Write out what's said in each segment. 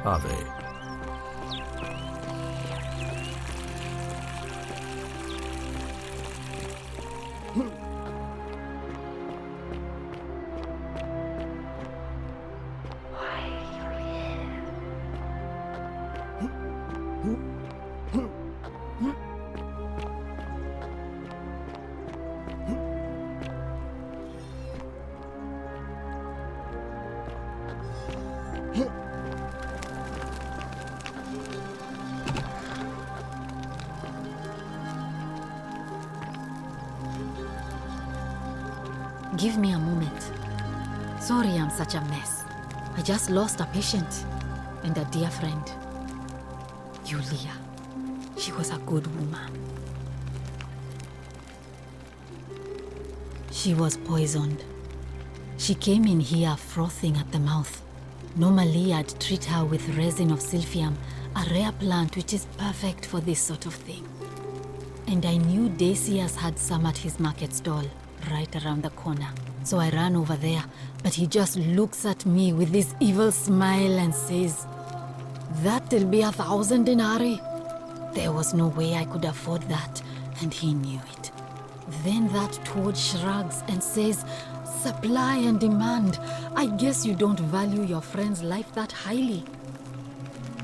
are they? Give me a moment. Sorry I'm such a mess. I just lost a patient and a dear friend. Yulia. She was a good woman. She was poisoned. She came in here frothing at the mouth. Normally I'd treat her with resin of silphium, a rare plant which is perfect for this sort of thing. And I knew Decius had some at his market stall, right around the corner. So I ran over there, but he just looks at me with this evil smile and says, "That'll be 1,000 denarii." There was no way I could afford that, and he knew it. Then that toad shrugs and says, "Supply and demand. I guess you don't value your friend's life that highly."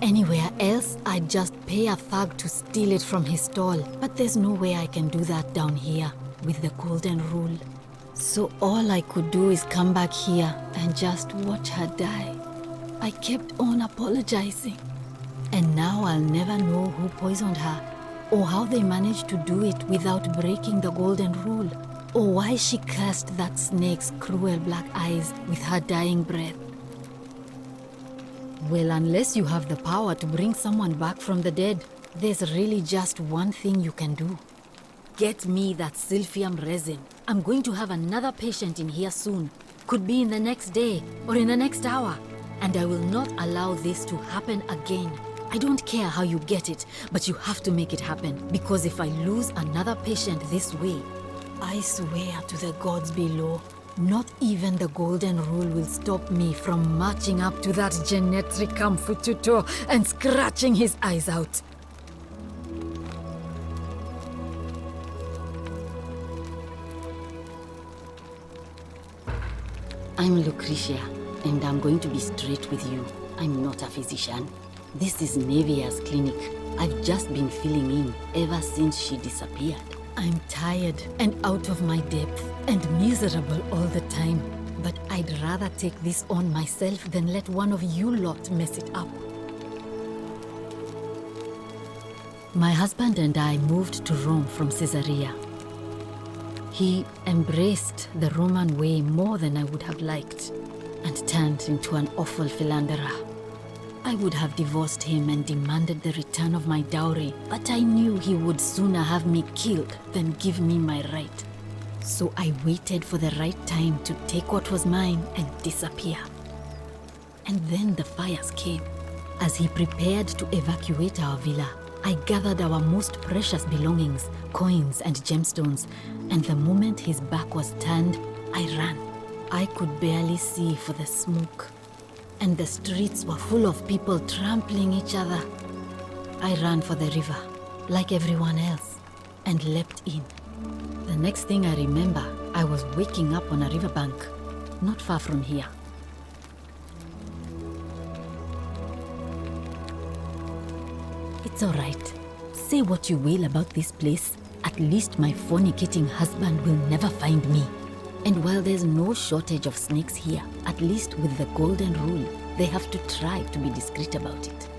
Anywhere else, I'd just pay a thug to steal it from his stall, but there's no way I can do that down here with the golden rule. So all I could do is come back here and just watch her die. I kept on apologizing. And now I'll never know who poisoned her, or how they managed to do it without breaking the golden rule, or why she cursed that snake's cruel black eyes with her dying breath. Well, unless you have the power to bring someone back from the dead, there's really just one thing you can do. Get me that silphium resin. I'm going to have another patient in here soon. Could be in the next day or in the next hour. And I will not allow this to happen again. I don't care how you get it, but you have to make it happen. Because if I lose another patient this way, I swear to the gods below, not even the golden rule will stop me from marching up to that genetricum fututo and scratching his eyes out. I'm Lucretia, and I'm going to be straight with you. I'm not a physician. This is Nevia's clinic. I've just been filling in ever since she disappeared. I'm tired and out of my depth and miserable all the time. But I'd rather take this on myself than let one of you lot mess it up. My husband and I moved to Rome from Caesarea. He embraced the Roman way more than I would have liked and turned into an awful philanderer. I would have divorced him and demanded the return of my dowry, but I knew he would sooner have me killed than give me my right. So I waited for the right time to take what was mine and disappear. And then the fires came. As he prepared to evacuate our villa, I gathered our most precious belongings, coins and gemstones, and the moment his back was turned, I ran. I could barely see for the smoke, and the streets were full of people trampling each other. I ran for the river, like everyone else, and leapt in. The next thing I remember, I was waking up on a riverbank, not far from here. It's all right. Say what you will about this place. At least my fornicating husband will never find me. And while there's no shortage of snakes here, at least with the golden rule, they have to try to be discreet about it.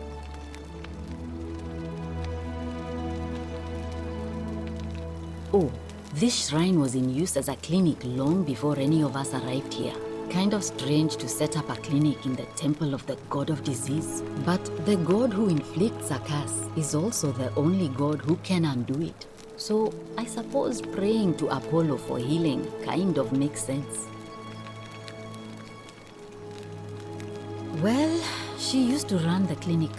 Oh, this shrine was in use as a clinic long before any of us arrived here. Kind of strange to set up a clinic in the temple of the god of disease. But the god who inflicts a curse is also the only god who can undo it. So I suppose praying to Apollo for healing kind of makes sense. Well, she used to run the clinic.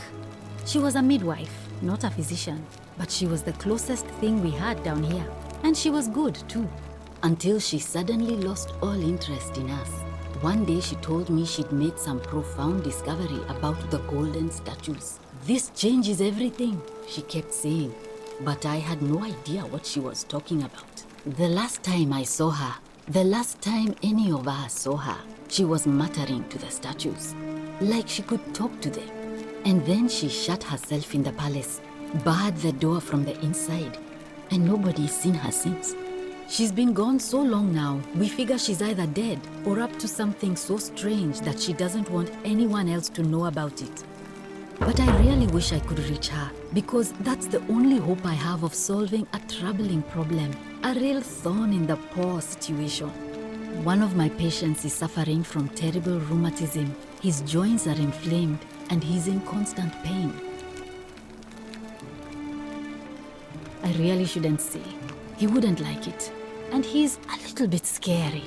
She was a midwife, not a physician. But she was the closest thing we had down here. And she was good too. Until she suddenly lost all interest in us. One day she told me she'd made some profound discovery about the golden statues. "This changes everything," she kept saying, but I had no idea what she was talking about. The last time I saw her, the last time any of us saw her, she was muttering to the statues, like she could talk to them. And then she shut herself in the palace, barred the door from the inside, and nobody's seen her since. She's been gone so long now, we figure she's either dead or up to something so strange that she doesn't want anyone else to know about it. But I really wish I could reach her, because that's the only hope I have of solving a troubling problem, a real thorn in the paw situation. One of my patients is suffering from terrible rheumatism. His joints are inflamed and he's in constant pain. I really shouldn't say. He wouldn't like it. And he's a little bit scary.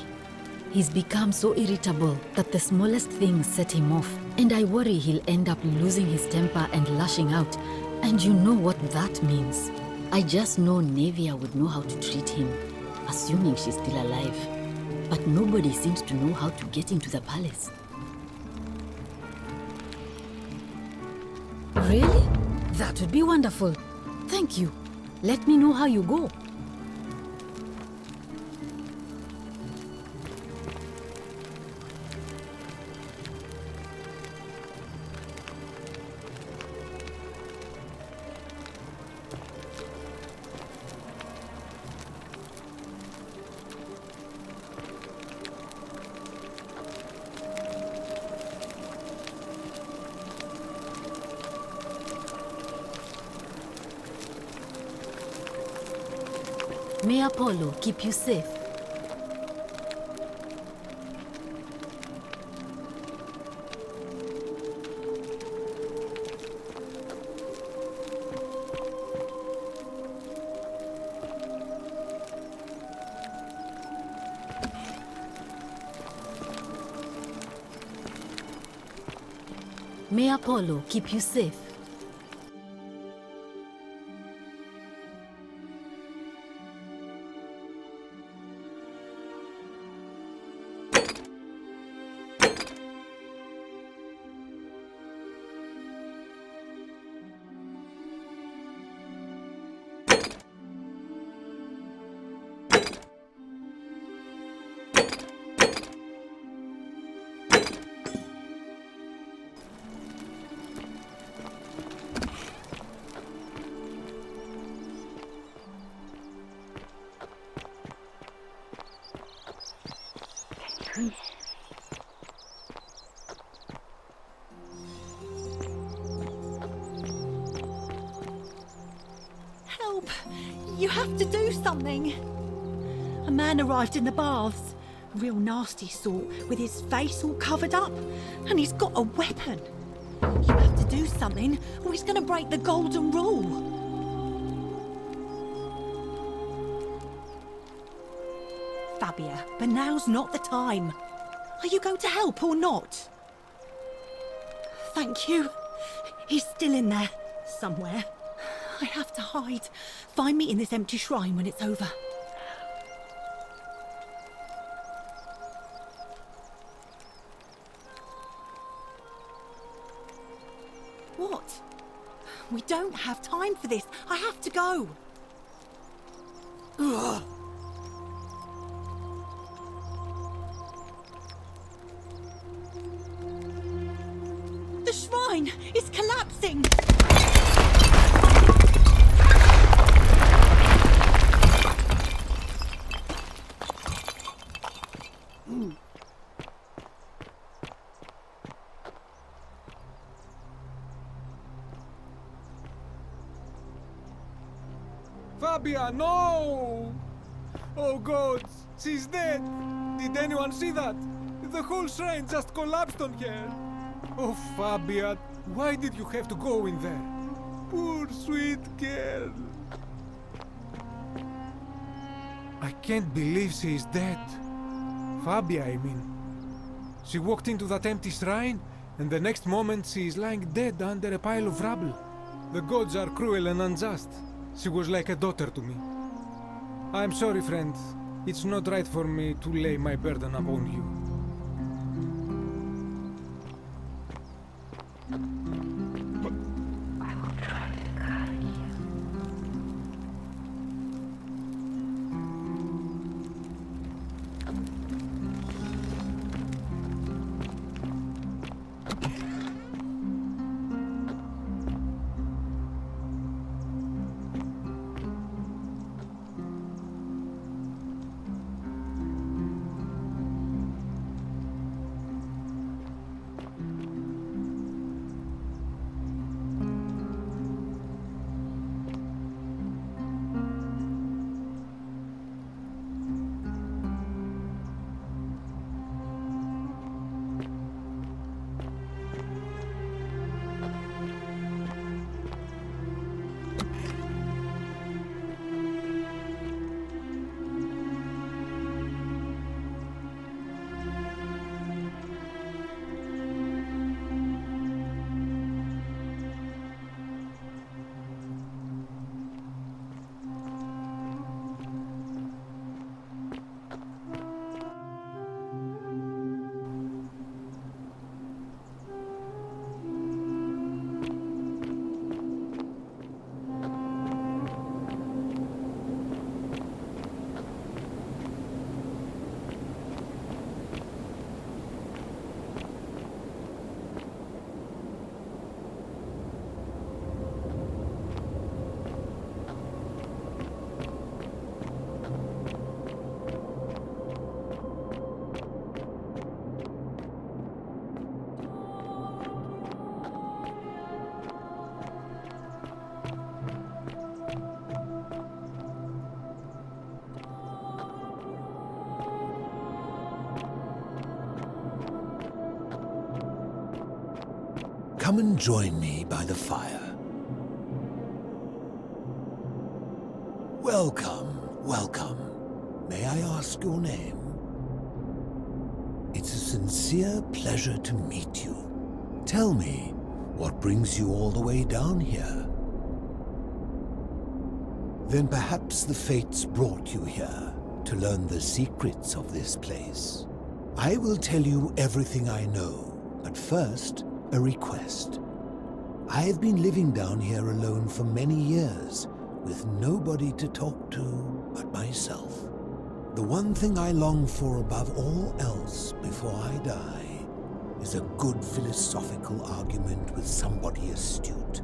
He's become so irritable that the smallest things set him off, and I worry he'll end up losing his temper and lashing out, and you know what that means. I just know Nevia would know how to treat him, assuming she's still alive. But nobody seems to know how to get into the palace. Really? That would be wonderful. Thank you. Let me know how you go. May Apollo keep you safe. May Apollo keep you safe. Help! You have to do something! A man arrived in the baths. Real nasty sort, with his face all covered up. And he's got a weapon. You have to do something, or he's gonna break the golden rule. Fabia, but now's not the time. Are you going to help or not? Thank you. He's still in there, somewhere. I have to hide. Find me in this empty shrine when it's over. What? We don't have time for this. I have to go. Ugh. The shrine is collapsing! Fabia, no! Oh God, she's dead! Did anyone see that? The whole shrine just collapsed on her! Oh, Fabia, why did you have to go in there? Poor sweet girl! I can't believe she is dead. Fabia, I mean. She walked into that empty shrine, and the next moment she is lying dead under a pile of rubble. The gods are cruel and unjust. She was like a daughter to me. I'm sorry, friend. It's not right for me to lay my burden upon you. Come and join me by the fire. Welcome, welcome. May I ask your name? It's a sincere pleasure to meet you. Tell me, what brings you all the way down here? Then perhaps the fates brought you here to learn the secrets of this place. I will tell you everything I know, but first, a request. I have been living down here alone for many years, with nobody to talk to but myself. The one thing I long for above all else before I die is a good philosophical argument with somebody astute.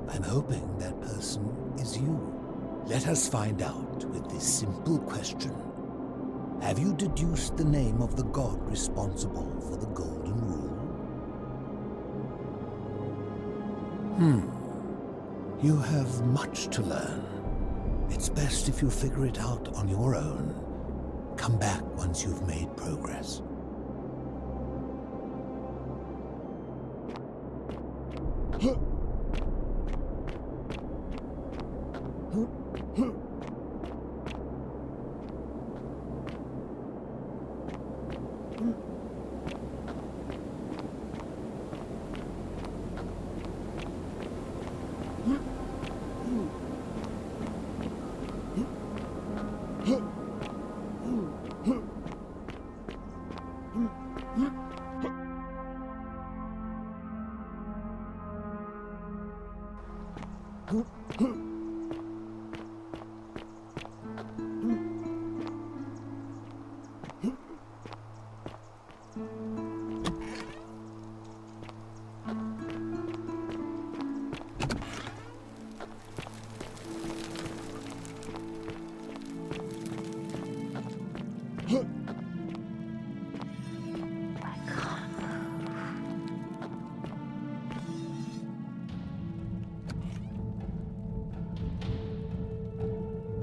I'm hoping that person is you. Let us find out with this simple question. Have you deduced the name of the god responsible for the Golden Rule? You have much to learn. It's best if you figure it out on your own. Come back once you've made progress.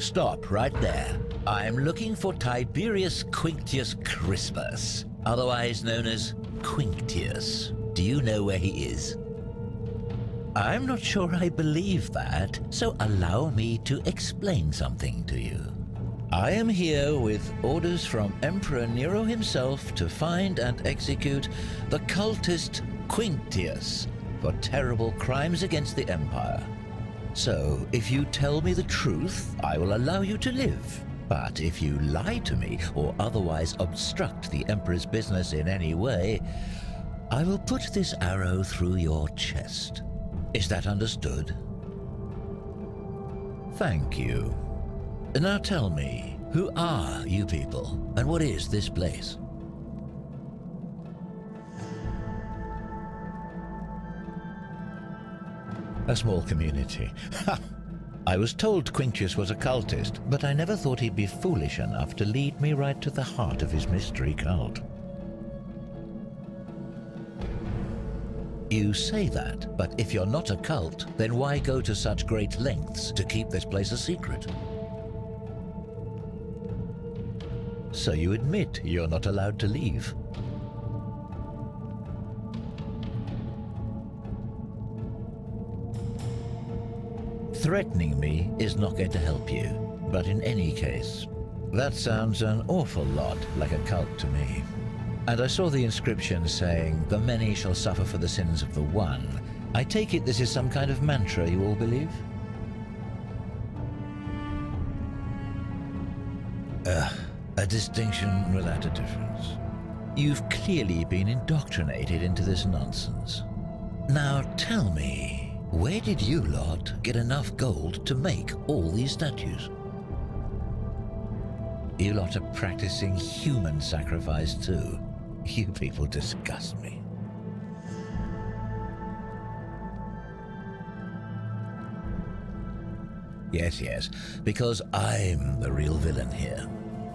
Stop right there. I'm looking for Tiberius Quinctius Crispus, otherwise known as Quinctius. Do you know where he is? I'm not sure I believe that, so allow me to explain something to you. I am here with orders from Emperor Nero himself to find and execute the cultist Quinctius for terrible crimes against the Empire. So, if you tell me the truth, I will allow you to live. But if you lie to me or otherwise obstruct the Emperor's business in any way, I will put this arrow through your chest. Is that understood? Thank you. Now tell me, who are you people, and what is this place? A small community. Ha! I was told Quinctius was a cultist, but I never thought he'd be foolish enough to lead me right to the heart of his mystery cult. You say that, but if you're not a cult, then why go to such great lengths to keep this place a secret? So you admit you're not allowed to leave? Threatening me is not going to help you, but in any case, that sounds an awful lot like a cult to me. And I saw the inscription saying, "The many shall suffer for the sins of the one." I take it this is some kind of mantra you all believe? A distinction without a difference. You've clearly been indoctrinated into this nonsense. Now tell me, where did you lot get enough gold to make all these statues? You lot are practicing human sacrifice too. You people disgust me. Yes, because I'm the real villain here.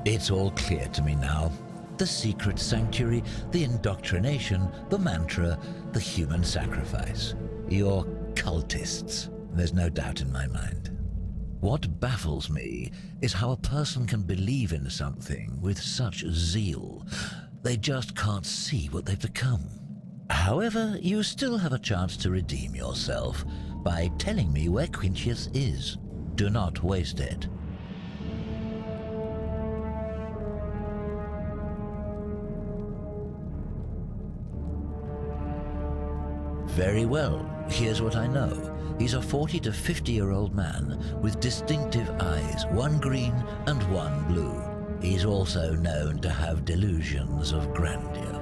It's all clear to me now. The secret sanctuary, the indoctrination, the mantra, the human sacrifice. You're cultists, there's no doubt in my mind. What baffles me is how a person can believe in something with such zeal. They just can't see what they've become. However, you still have a chance to redeem yourself by telling me where Quintius is. Do not waste it. Very well. Here's what I know. He's a 40 to 50-year-old man with distinctive eyes, one green and one blue. He's also known to have delusions of grandeur.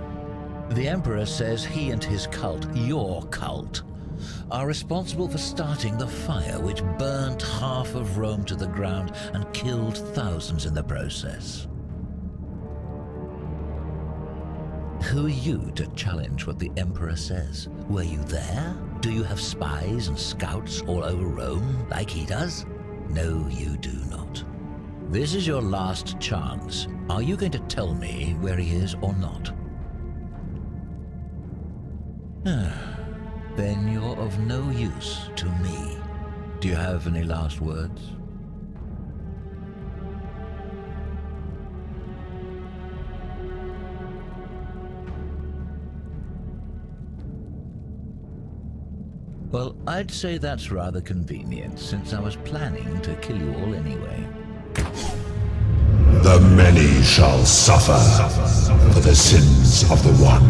The Emperor says he and his cult, your cult, are responsible for starting the fire which burnt half of Rome to the ground and killed thousands in the process. Who are you to challenge what the Emperor says? Were you there? Do you have spies and scouts all over Rome like he does? No, you do not. This is your last chance. Are you going to tell me where he is or not? Then you're of no use to me. Do you have any last words? Well, I'd say that's rather convenient, since I was planning to kill you all anyway. The many shall suffer for the sins of the one.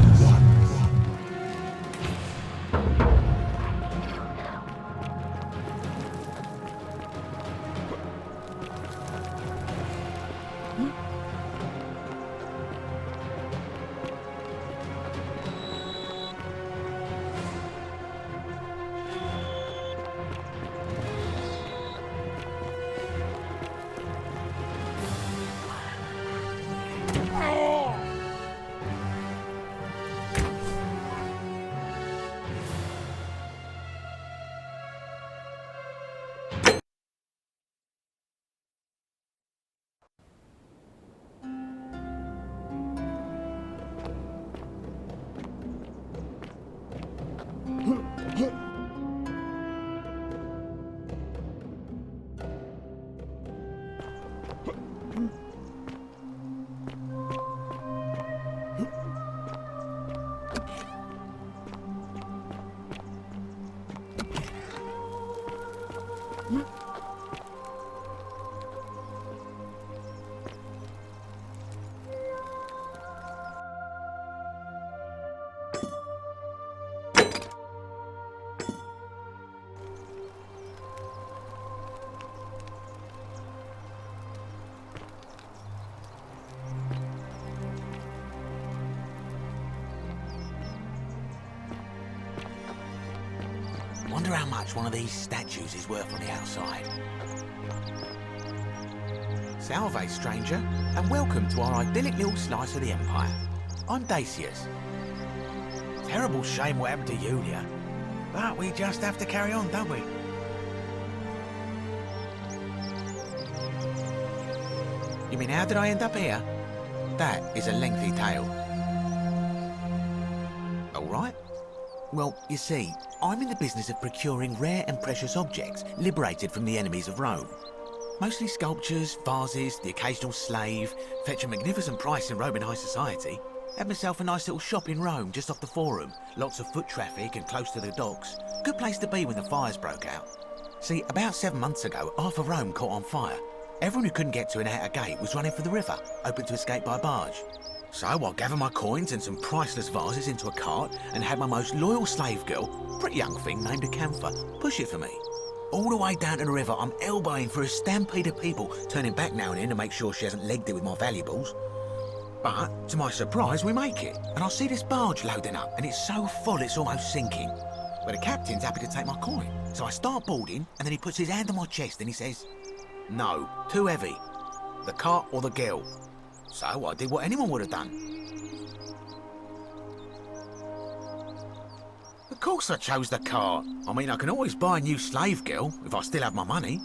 Wonder how much one of these statues is worth on the outside. Salve, stranger, and welcome to our idyllic little slice of the Empire. I'm Dacius. Terrible shame what happened to Julia, but we just have to carry on, don't we? You mean, how did I end up here? That is a lengthy tale. All right. Well, you see, I'm in the business of procuring rare and precious objects liberated from the enemies of Rome. Mostly sculptures, vases, the occasional slave, fetch a magnificent price in Roman high society. Had myself a nice little shop in Rome just off the Forum. Lots of foot traffic and close to the docks. Good place to be when the fires broke out. See, about 7 months ago, half of Rome caught on fire. Everyone who couldn't get to an outer gate was running for the river, open to escape by barge. So I gathered my coins and some priceless vases into a cart and had my most loyal slave girl, pretty young thing named Acantha, push it for me. All the way down to the river, I'm elbowing through a stampede of people, turning back now and then to make sure she hasn't legged it with my valuables. But, to my surprise, we make it, and I see this barge loading up, and it's so full it's almost sinking. But the captain's happy to take my coin, so I start boarding, and then he puts his hand on my chest and he says, "No, too heavy. The cart or the girl." So I did what anyone would have done. Of course I chose the cart. I mean, I can always buy a new slave girl if I still have my money.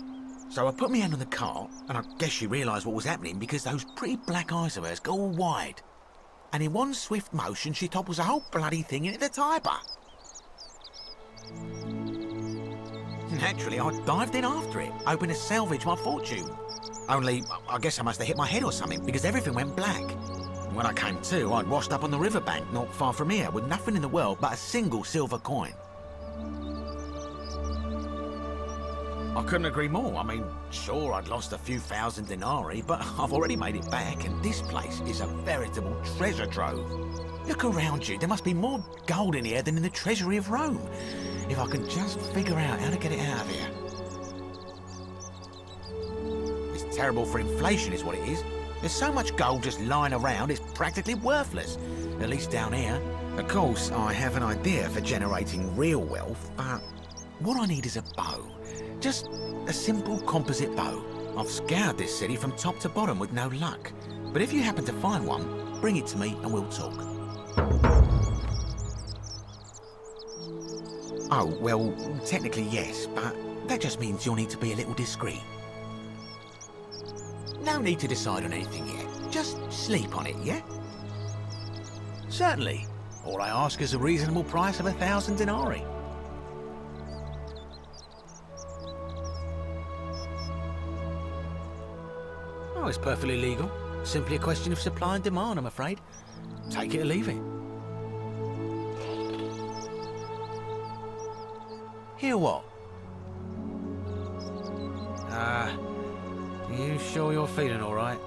So I put my hand on the cart, and I guess she realised what was happening because those pretty black eyes of hers go all wide. And in one swift motion, she topples the whole bloody thing into the Tiber. Naturally, I dived in after it, hoping to salvage my fortune. Only, I guess I must have hit my head or something, because everything went black. When I came to, I'd washed up on the riverbank not far from here with nothing in the world but a single silver coin. I couldn't agree more. I mean, sure, I'd lost a few thousand denarii, but I've already made it back, and this place is a veritable treasure trove. Look around you. There must be more gold in here than in the treasury of Rome. If I can just figure out how to get it out of here. It's terrible for inflation is what it is. There's so much gold just lying around, it's practically worthless. At least down here. Of course, I have an idea for generating real wealth, but what I need is a bow. Just a simple composite bow. I've scoured this city from top to bottom with no luck. But if you happen to find one, bring it to me and we'll talk. Oh, well, technically yes, but that just means you'll need to be a little discreet. No need to decide on anything yet. Just sleep on it, yeah? Certainly. All I ask is a reasonable price of 1,000 denarii. Oh, it's perfectly legal. Simply a question of supply and demand, I'm afraid. Take it or leave it. Hear what? You sure you're feeling all right?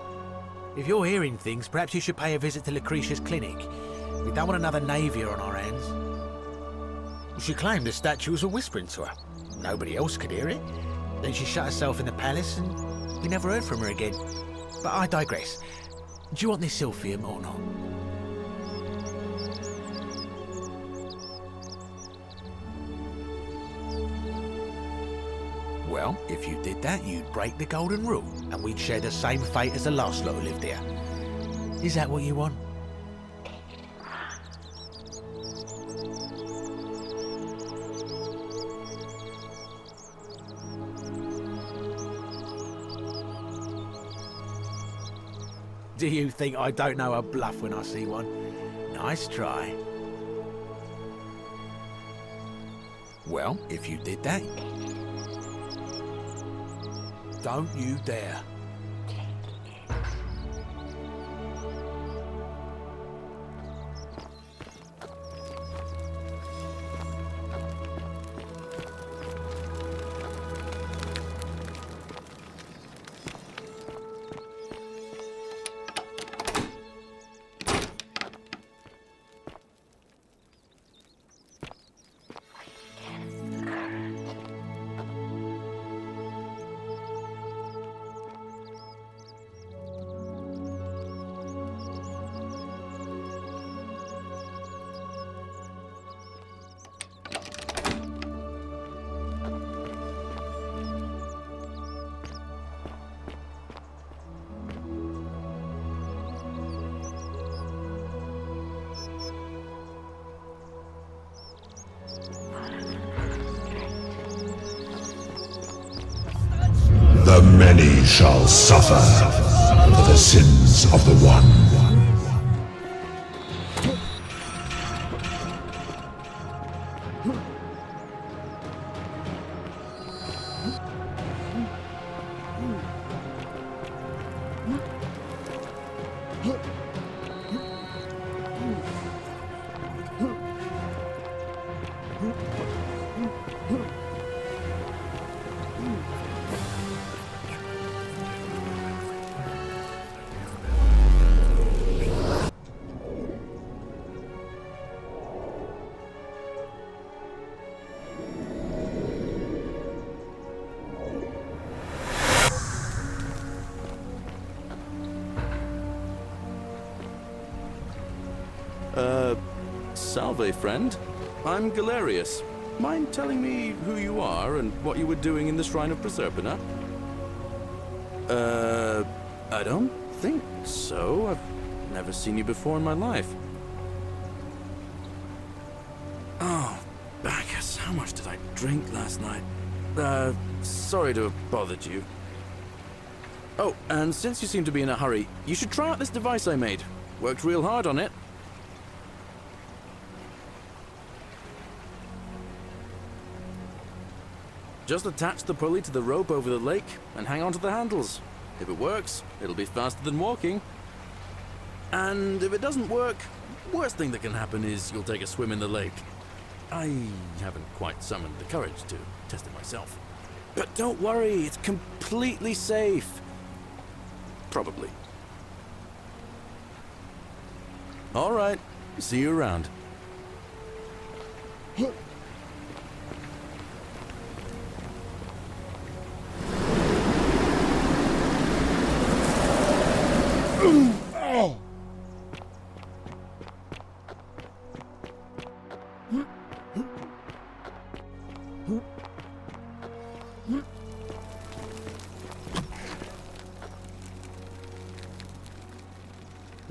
If you're hearing things, perhaps you should pay a visit to Lucretia's clinic. We don't want another Navia on our hands. She claimed the statue was whispering to her. Nobody else could hear it. Then she shut herself in the palace and we never heard from her again. But I digress. Do you want this silphium or not? Well, if you did that, you'd break the golden rule, and we'd share the same fate as the last lot who lived here. Is that what you want? Do you think I don't know a bluff when I see one? Nice try. Well, if you did that, don't you dare. The many shall suffer for the sins of the one. Salve, friend. I'm Galerius. Mind telling me who you are and what you were doing in the Shrine of Proserpina? I don't think so. I've never seen you before in my life. Oh, Bacchus, how much did I drink last night? Sorry to have bothered you. Oh, and since you seem to be in a hurry, you should try out this device I made. Worked real hard on it. Just attach the pulley to the rope over the lake and hang on to the handles. If it works, it'll be faster than walking. And if it doesn't work, worst thing that can happen is you'll take a swim in the lake. I haven't quite summoned the courage to test it myself. But don't worry, it's completely safe. Probably. All right, see you around.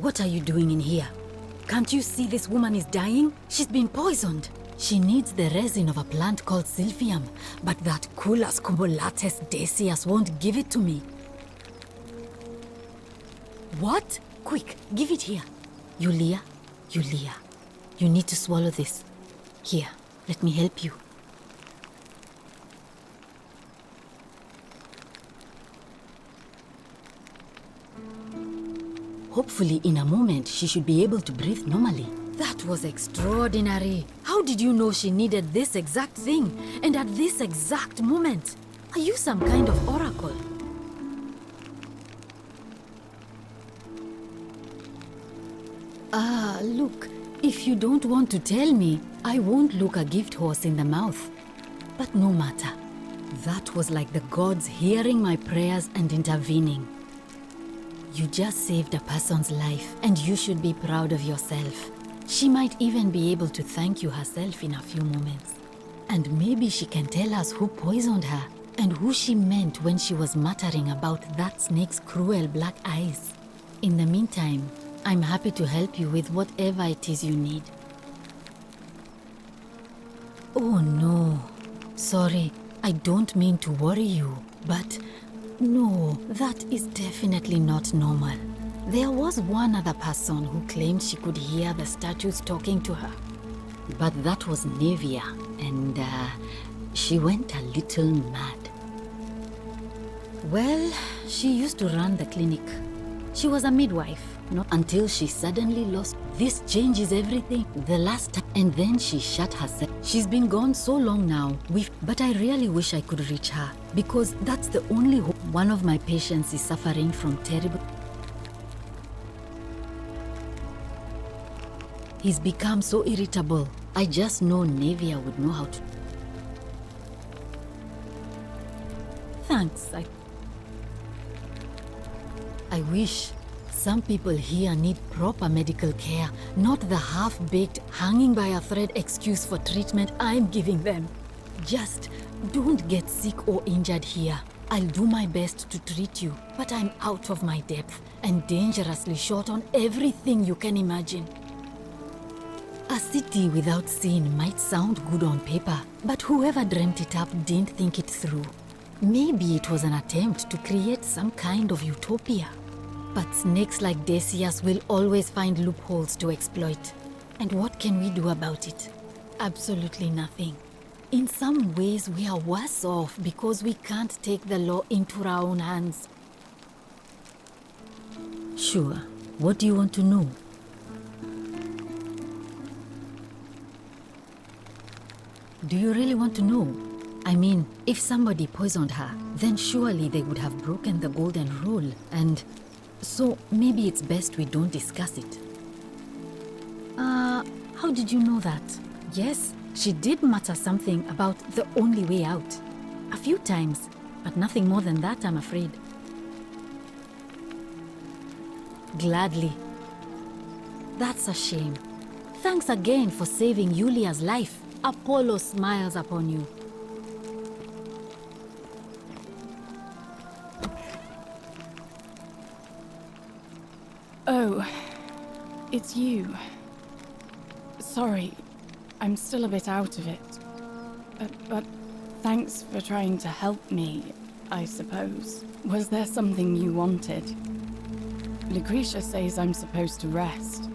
What are you doing in here? Can't you see this woman is dying? She's been poisoned. She needs the resin of a plant called Silphium, but that Culus cumbulatus decius won't give it to me. What? Quick, give it here. Yulia, you need to swallow this. Here, let me help you. Hopefully, in a moment, she should be able to breathe normally. That was extraordinary. How did you know she needed this exact thing, and at this exact moment? Are you some kind of oracle? Look, if you don't want to tell me, I won't look a gift horse in the mouth. But no matter. That was like the gods hearing my prayers and intervening. You just saved a person's life, and you should be proud of yourself. She might even be able to thank you herself in a few moments. And maybe she can tell us who poisoned her, and who she meant when she was muttering about that snake's cruel black eyes. In the meantime, I'm happy to help you with whatever it is you need. Oh no. Sorry, I don't mean to worry you, but no, that is definitely not normal. There was one other person who claimed she could hear the statues talking to her. But that was Nevia, and she went a little mad. Well, she used to run the clinic. She was a midwife, not until she suddenly lost. This changes everything. The last time, and then she shut herself. She's been gone so long now, but I really wish I could reach her, because that's the only hope. One of my patients is suffering from terrible... He's become so irritable. I just know Nevia would know how to... Thanks, I wish. Some people here need proper medical care, not the half-baked, hanging by a thread excuse for treatment I'm giving them. Just don't get sick or injured here. I'll do my best to treat you, but I'm out of my depth and dangerously short on everything you can imagine. A city without sin might sound good on paper, but whoever dreamt it up didn't think it through. Maybe it was an attempt to create some kind of utopia. But snakes like Decius will always find loopholes to exploit. And what can we do about it? Absolutely nothing. In some ways, we are worse off because we can't take the law into our own hands. Sure. What do you want to know? Do you really want to know? I mean, if somebody poisoned her, then surely they would have broken the golden rule, and... So, maybe it's best we don't discuss it. How did you know that? Yes, she did mutter something about the only way out. A few times, but nothing more than that, I'm afraid. Gladly. That's a shame. Thanks again for saving Yulia's life. Apollo smiles upon you. Oh, it's you. Sorry, I'm still a bit out of it. But thanks for trying to help me, I suppose. Was there something you wanted? Lucretia says I'm supposed to rest.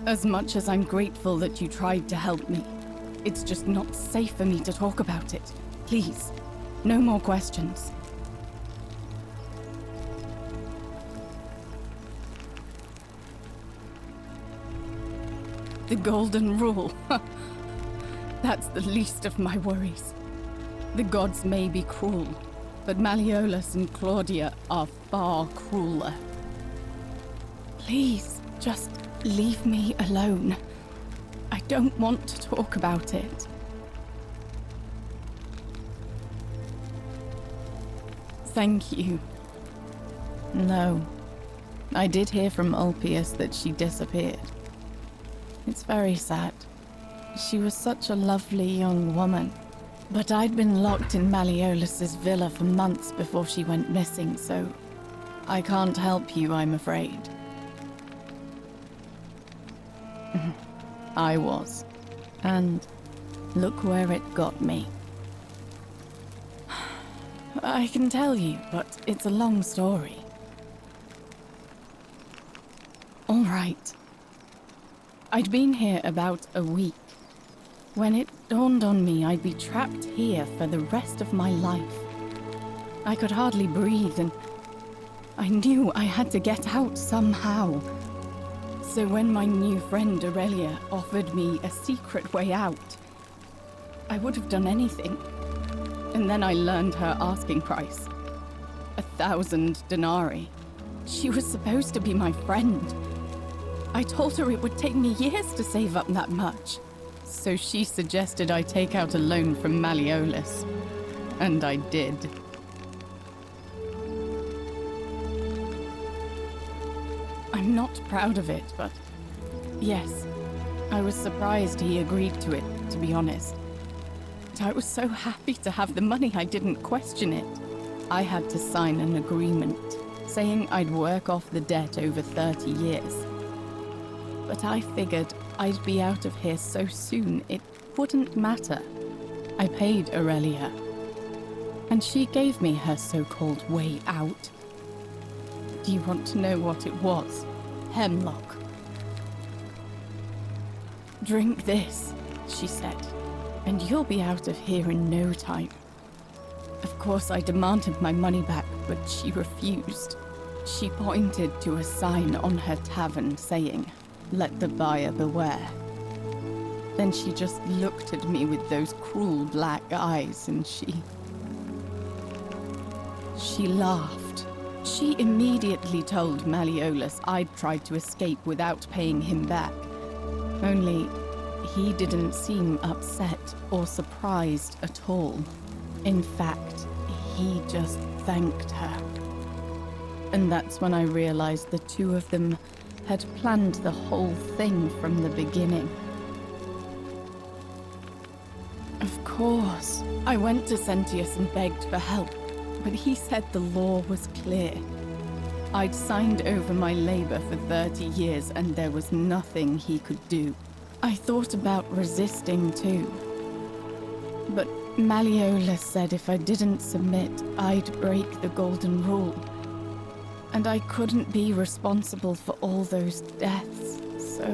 As much as I'm grateful that you tried to help me, it's just not safe for me to talk about it. Please, no more questions. The golden rule. That's the least of my worries. The gods may be cruel, but Malleolus and Claudia are far crueler. Please, just leave me alone. I don't want to talk about it. Thank you. No. I did hear from Ulpius that she disappeared. It's very sad. She was such a lovely young woman. But I'd been locked in Malleolus's villa for months before she went missing, so I can't help you, I'm afraid. I was. And look where it got me. I can tell you, but it's a long story. All right. I'd been here about a week when it dawned on me I'd be trapped here for the rest of my life. I could hardly breathe, and I knew I had to get out somehow. So when my new friend Aurelia offered me a secret way out, I would have done anything. And then I learned her asking price. 1,000 denarii. She was supposed to be my friend. I told her it would take me years to save up that much. So she suggested I take out a loan from Malleolus. And I did. I'm not proud of it, but yes, I was surprised he agreed to it, to be honest. I was so happy to have the money I didn't question it. I had to sign an agreement saying I'd work off the debt over 30 years. But I figured I'd be out of here so soon it wouldn't matter. I paid Aurelia, and she gave me her so-called way out. Do you want to know what it was? Hemlock. Drink this, she said, and you'll be out of here in no time. Of course, I demanded my money back, but she refused. She pointed to a sign on her tavern saying, "Let the buyer beware." Then she just looked at me with those cruel black eyes, and she laughed. She immediately told Malleolus I'd tried to escape without paying him back. Only, he didn't seem upset or surprised at all. In fact, he just thanked her. And that's when I realized the two of them had planned the whole thing from the beginning. Of course, I went to Sentius and begged for help, but he said the law was clear. I'd signed over my labor for 30 years and there was nothing he could do. I thought about resisting too. But Malleolus said if I didn't submit, I'd break the golden rule. And I couldn't be responsible for all those deaths, so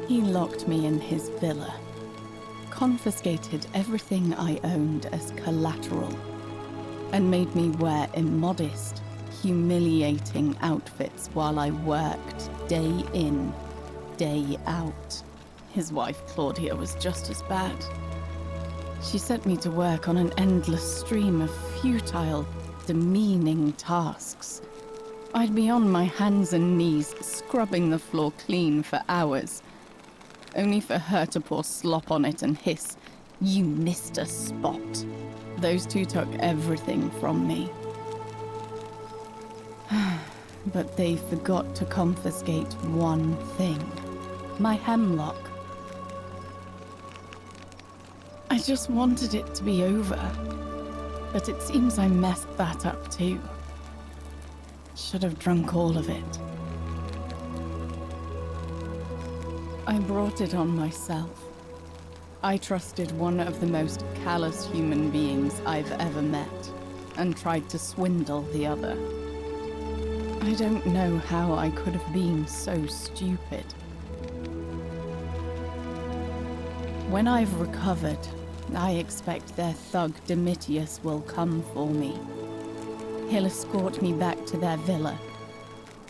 he locked me in his villa. Confiscated everything I owned as collateral, and made me wear immodest, humiliating outfits while I worked day in, day out. His wife Claudia was just as bad. She sent me to work on an endless stream of futile, demeaning tasks. I'd be on my hands and knees, scrubbing the floor clean for hours, only for her to pour slop on it and hiss, "You missed a spot." Those two took everything from me. But they forgot to confiscate one thing. My hemlock. I just wanted it to be over. But it seems I messed that up too. Should have drunk all of it. I brought it on myself. I trusted one of the most callous human beings I've ever met, and tried to swindle the other. I don't know how I could have been so stupid. When I've recovered, I expect their thug Domitius will come for me. He'll escort me back to their villa,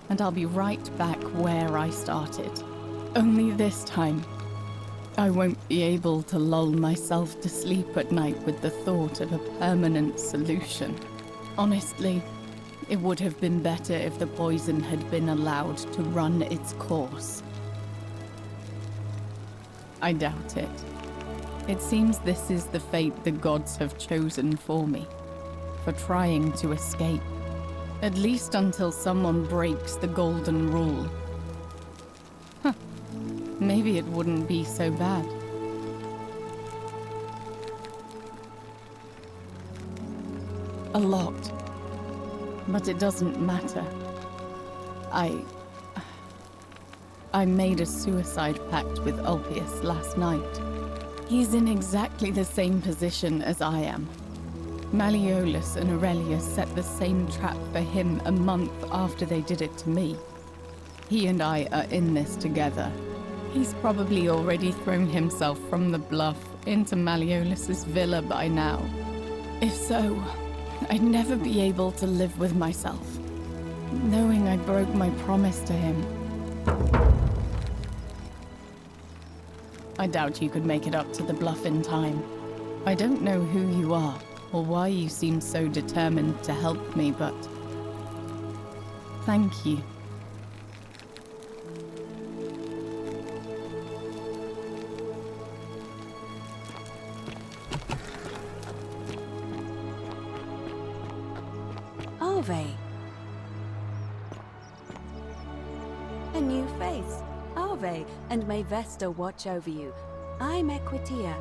and I'll be right back where I started. Only this time, I won't be able to lull myself to sleep at night with the thought of a permanent solution. Honestly, it would have been better if the poison had been allowed to run its course. I doubt it. It seems this is the fate the gods have chosen for me, for trying to escape. At least until someone breaks the golden rule. Huh. Maybe it wouldn't be so bad. A lot. But it doesn't matter. I made a suicide pact with Ulpius last night. He's in exactly the same position as I am. Malleolus and Aurelius set the same trap for him a month after they did it to me. He and I are in this together. He's probably already thrown himself from the bluff into Malleolus's villa by now. If so, I'd never be able to live with myself, knowing I broke my promise to him. I doubt you could make it up to the bluff in time. I don't know who you are, or why you seem so determined to help me, but thank you. Ave. A new face. Ave, and may Vesta watch over you. I'm Equitia.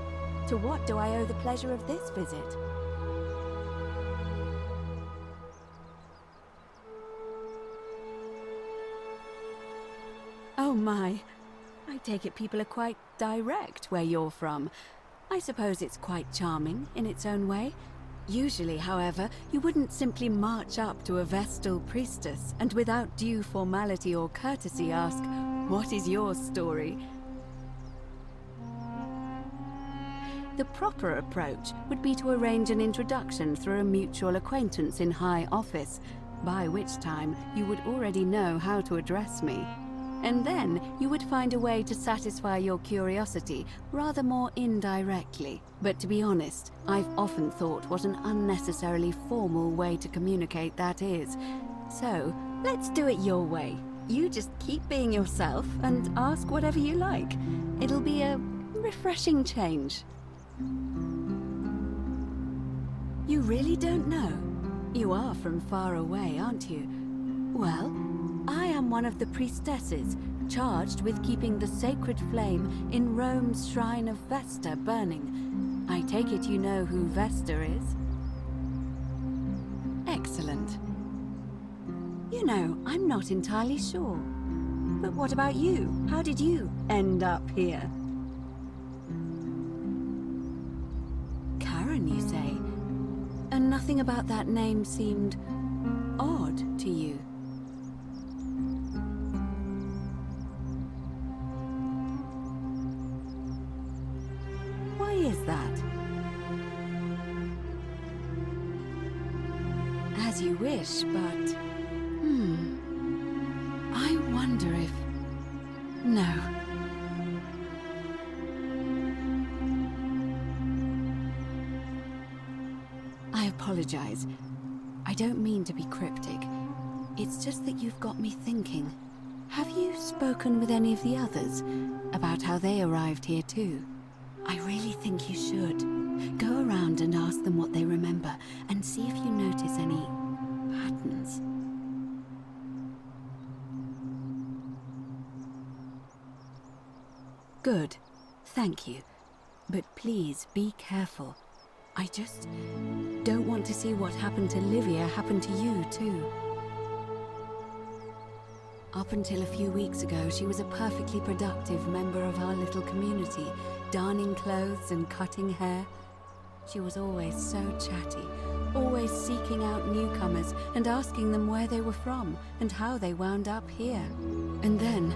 To what do I owe the pleasure of this visit? Oh my. I take it people are quite direct where you're from. I suppose it's quite charming in its own way. Usually, however, you wouldn't simply march up to a Vestal priestess and without due formality or courtesy ask, "What is your story?" The proper approach would be to arrange an introduction through a mutual acquaintance in high office, by which time you would already know how to address me. And then you would find a way to satisfy your curiosity, rather more indirectly. But to be honest, I've often thought what an unnecessarily formal way to communicate that is. So, let's do it your way. You just keep being yourself and ask whatever you like. It'll be a refreshing change. You really don't know? You are from far away, aren't you? Well, I am one of the priestesses, charged with keeping the sacred flame in Rome's shrine of Vesta burning. I take it you know who Vesta is? Excellent. You know, I'm not entirely sure. But what about you? How did you end up here? Karen, you say? And nothing about that name seemed odd to you? Why is that? As you wish, but... I wonder if... No. I apologize. I don't mean to be cryptic. It's just that you've got me thinking. Have you spoken with any of the others about how they arrived here too? I really think you should. Go around and ask them what they remember and see if you notice any patterns. Good. Thank you. But please be careful. I just don't want to see what happened to Livia happen to you too. Up until a few weeks ago, she was a perfectly productive member of our little community, darning clothes and cutting hair. She was always so chatty, always seeking out newcomers and asking them where they were from and how they wound up here. And then,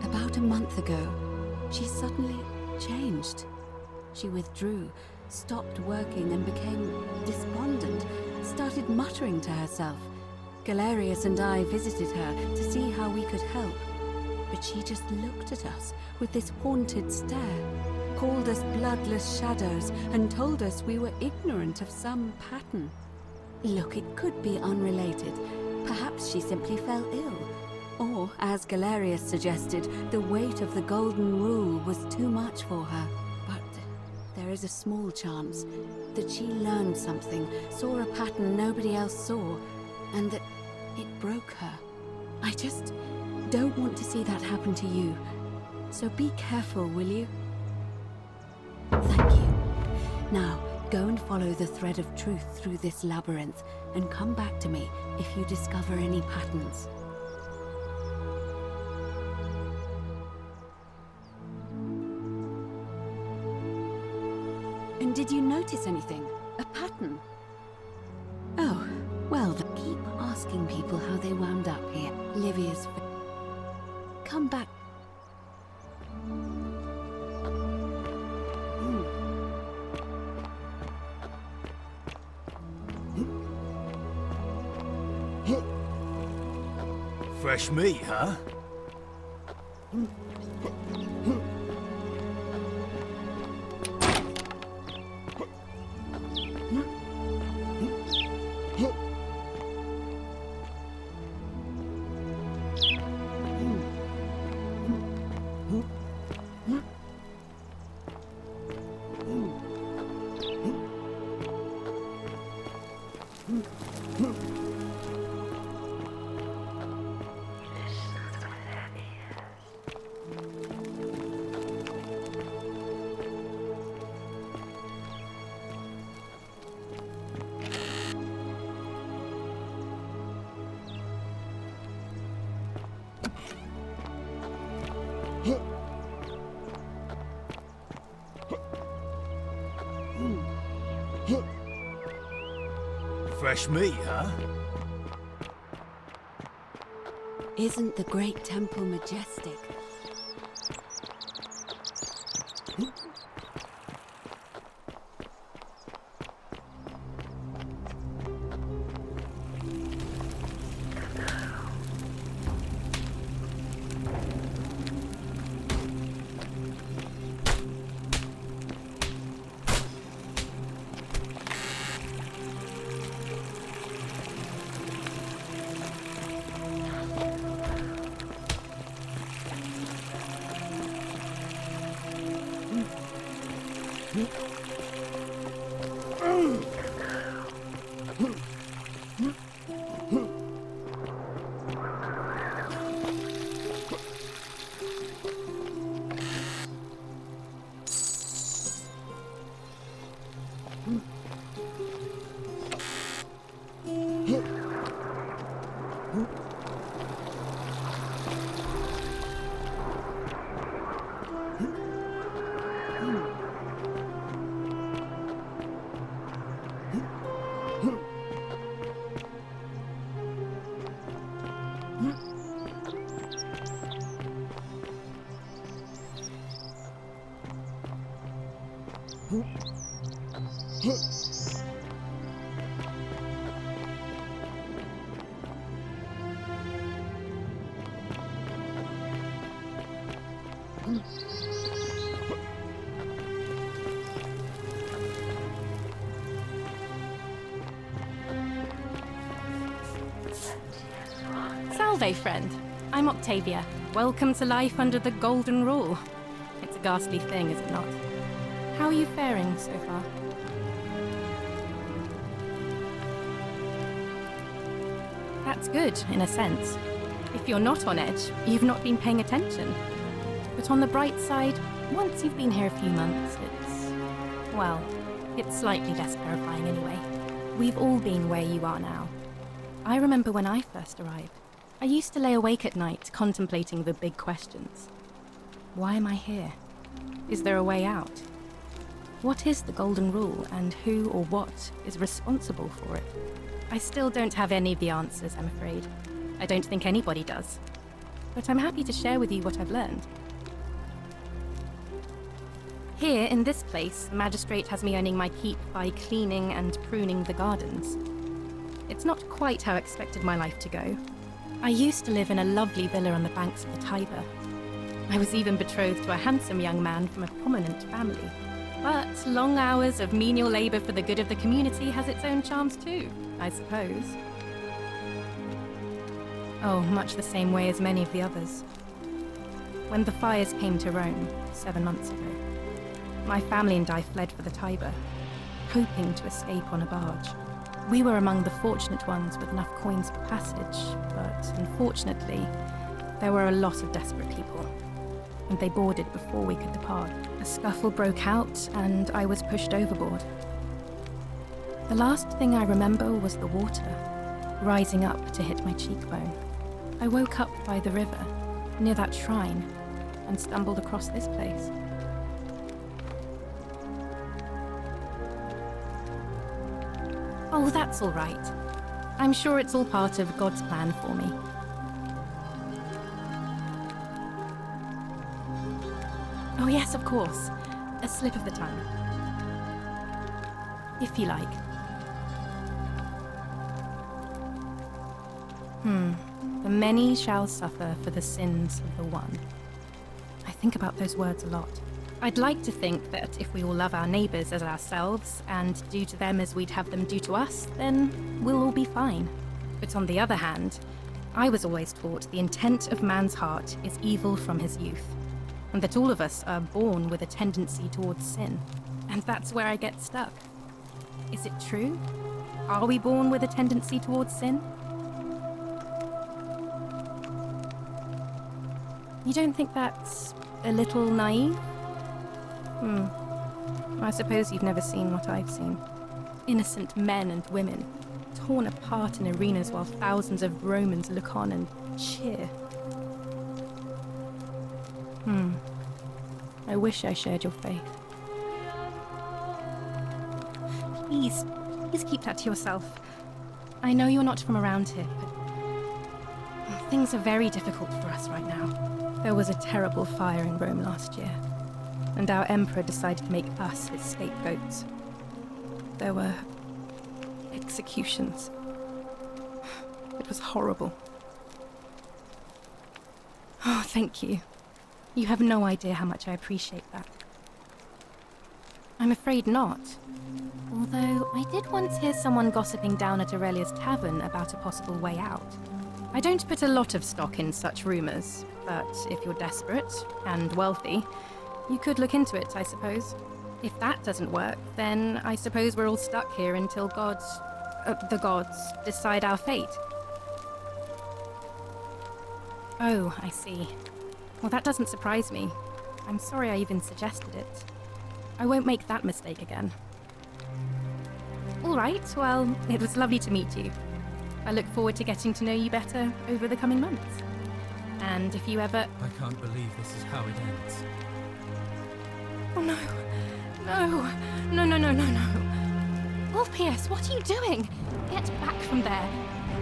about a month ago, she suddenly changed. She withdrew, stopped working and became despondent, started muttering to herself. Galerius and I visited her to see how we could help, but she just looked at us with this haunted stare, called us bloodless shadows, and told us we were ignorant of some pattern. Look, it could be unrelated. Perhaps she simply fell ill. Or, as Galerius suggested, the weight of the Golden Rule was too much for her. But there is a small chance that she learned something, saw a pattern nobody else saw, and that it broke her. I just don't want to see that happen to you. So be careful, will you? Thank you. Now, go and follow the thread of truth through this labyrinth, and come back to me if you discover any patterns. And did you notice anything? A pattern? Oh, well, keep asking people how they wound up here. Livia's... Come back. Fresh meat, huh? Fresh meat, huh? Isn't the great temple majestic? Salve, friend. I'm Octavia. Welcome to life under the Golden Rule. It's a ghastly thing, is it not? How are you faring so far? That's good, in a sense. If you're not on edge, you've not been paying attention. But on the bright side, once you've been here a few months, well, it's slightly less terrifying anyway. We've all been where you are now. I remember when I first arrived. I used to lay awake at night contemplating the big questions. Why am I here? Is there a way out? What is the Golden Rule, and who or what is responsible for it? I still don't have any of the answers, I'm afraid. I don't think anybody does. But I'm happy to share with you what I've learned. Here, in this place, the magistrate has me earning my keep by cleaning and pruning the gardens. It's not quite how I expected my life to go. I used to live in a lovely villa on the banks of the Tiber. I was even betrothed to a handsome young man from a prominent family. But long hours of menial labor for the good of the community has its own charms too, I suppose. Oh, much the same way as many of the others. When the fires came to Rome 7 months ago, my family and I fled for the Tiber, hoping to escape on a barge. We were among the fortunate ones with enough coins for passage, but unfortunately, there were a lot of desperate people, and they boarded before we could depart. A scuffle broke out, and I was pushed overboard. The last thing I remember was the water, rising up to hit my cheekbone. I woke up by the river, near that shrine, and stumbled across this place. Oh, that's all right. I'm sure it's all part of God's plan for me. Oh yes, of course. A slip of the tongue. If you like. The many shall suffer for the sins of the one. I think about those words a lot. I'd like to think that if we all love our neighbours as ourselves and do to them as we'd have them do to us, then we'll all be fine. But on the other hand, I was always taught the intent of man's heart is evil from his youth, and that all of us are born with a tendency towards sin. And that's where I get stuck. Is it true? Are we born with a tendency towards sin? You don't think that's a little naive? I suppose you've never seen what I've seen. Innocent men and women, torn apart in arenas while thousands of Romans look on and cheer. I wish I shared your faith. Please keep that to yourself. I know you're not from around here, but things are very difficult for us right now. There was a terrible fire in Rome last year, and our emperor decided to make us his scapegoats. There were executions. It was horrible. Oh, thank you. You have no idea how much I appreciate that. I'm afraid not. Although I did once hear someone gossiping down at Aurelia's tavern about a possible way out. I don't put a lot of stock in such rumors, but if you're desperate and wealthy, you could look into it, I suppose. If that doesn't work, then I suppose we're all stuck here until the gods decide our fate. Oh, I see. Well, that doesn't surprise me. I'm sorry I even suggested it. I won't make that mistake again. All right, well, it was lovely to meet you. I look forward to getting to know you better over the coming months. And if you ever... I can't believe this is how it ends. Oh no. No. No, no, no, no, no. Orpheus, what are you doing? Get back from there.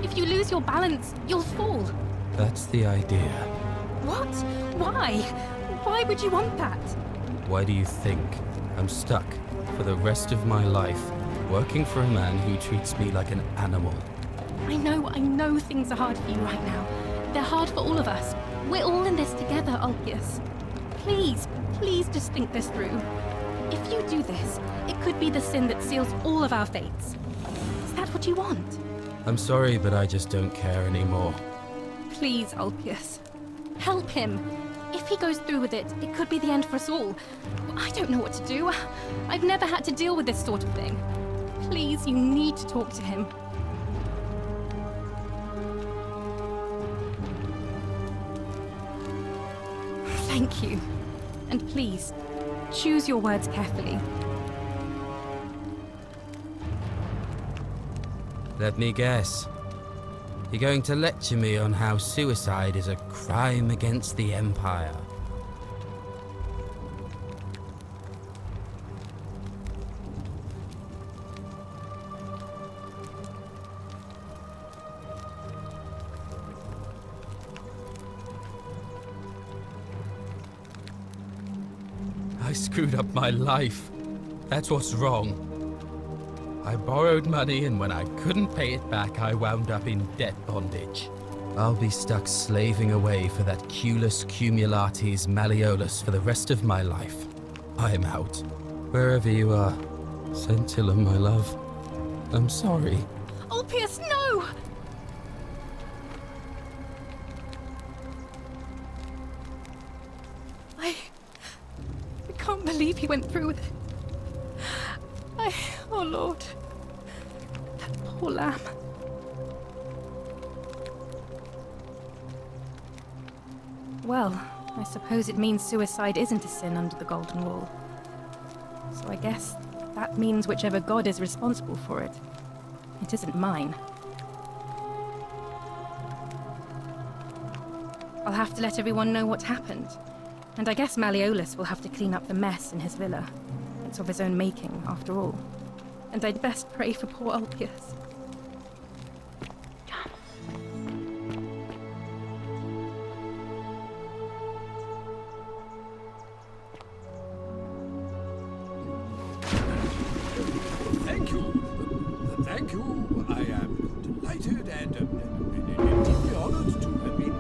If you lose your balance, you'll fall. That's the idea. What? Why? Why would you want that? Why do you think I'm stuck for the rest of my life working for a man who treats me like an animal? I know things are hard for you right now. They're hard for all of us. We're all in this together, Ulpius. Please just think this through. If you do this, it could be the sin that seals all of our fates. Is that what you want? I'm sorry, but I just don't care anymore. Please, Ulpius. Help him. If he goes through with it, it could be the end for us all. I don't know what to do. I've never had to deal with this sort of thing. Please, you need to talk to him. Thank you. And please, choose your words carefully. Let me guess. You're going to lecture me on how suicide is a crime against the Empire. I screwed up my life. That's what's wrong. I borrowed money, and when I couldn't pay it back, I wound up in debt bondage. I'll be stuck slaving away for that Culus Cumulatis Malleolus for the rest of my life. I'm out. Wherever you are, Scintillum, my love. I'm sorry. Ulpius, no! I can't believe he went through with it. Oh Lord. That poor lamb. Well, I suppose it means suicide isn't a sin under the Golden Rule. So I guess that means whichever god is responsible for it, it isn't mine. I'll have to let everyone know what happened. And I guess Malleolus will have to clean up the mess in his villa. It's of his own making, after all. And I'd best pray for poor Ulpius. Thank you. Thank you. I am delighted and deeply honored to have been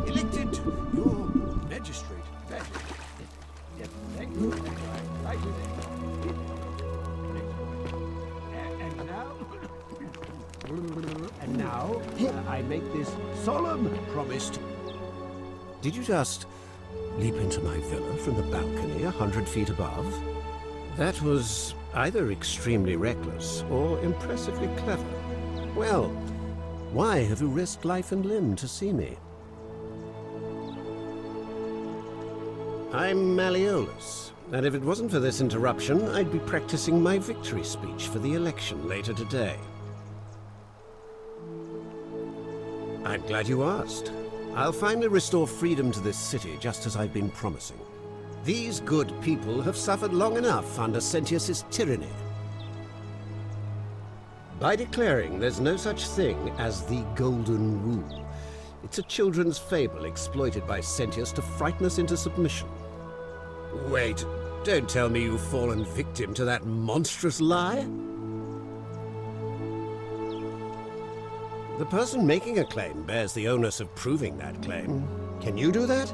elected your magistrate. Thank you. I'm delighted. And now, I make this solemn promise to... Did you just leap into my villa from the balcony 100 feet above? That was either extremely reckless or impressively clever. Well, why have you risked life and limb to see me? I'm Malleolus, and if it wasn't for this interruption, I'd be practicing my victory speech for the election later today. I'm glad you asked. I'll finally restore freedom to this city, just as I've been promising. These good people have suffered long enough under Sentius's tyranny. By declaring there's no such thing as the Golden Rule, it's a children's fable exploited by Sentius to frighten us into submission. Wait, don't tell me you've fallen victim to that monstrous lie? The person making a claim bears the onus of proving that claim. Can you do that?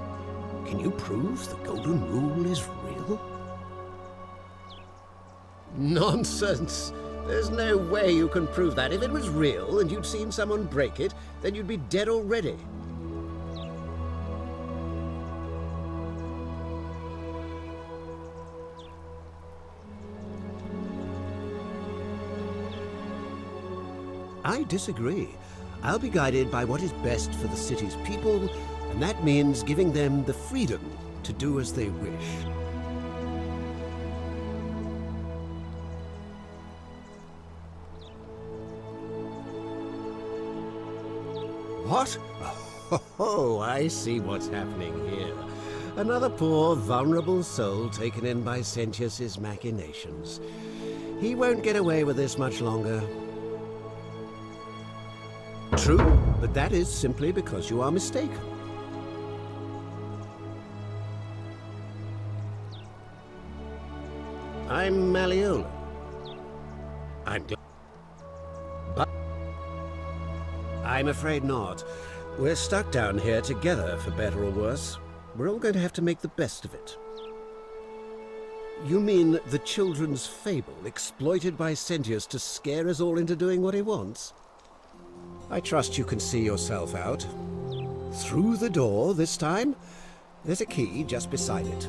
Can you prove the Golden Rule is real? Nonsense! There's no way you can prove that. If it was real and you'd seen someone break it, then you'd be dead already. I disagree. I'll be guided by what is best for the city's people, and that means giving them the freedom to do as they wish. What? Oh, I see what's happening here. Another poor, vulnerable soul taken in by Sentius's machinations. He won't get away with this much longer. True, but that is simply because you are mistaken. I'm Malleolus. I'm glad. But I'm afraid not. We're stuck down here together, for better or worse. We're all going to have to make the best of it. You mean the children's fable exploited by Sentius to scare us all into doing what he wants? I trust you can see yourself out. Through the door this time? There's a key just beside it.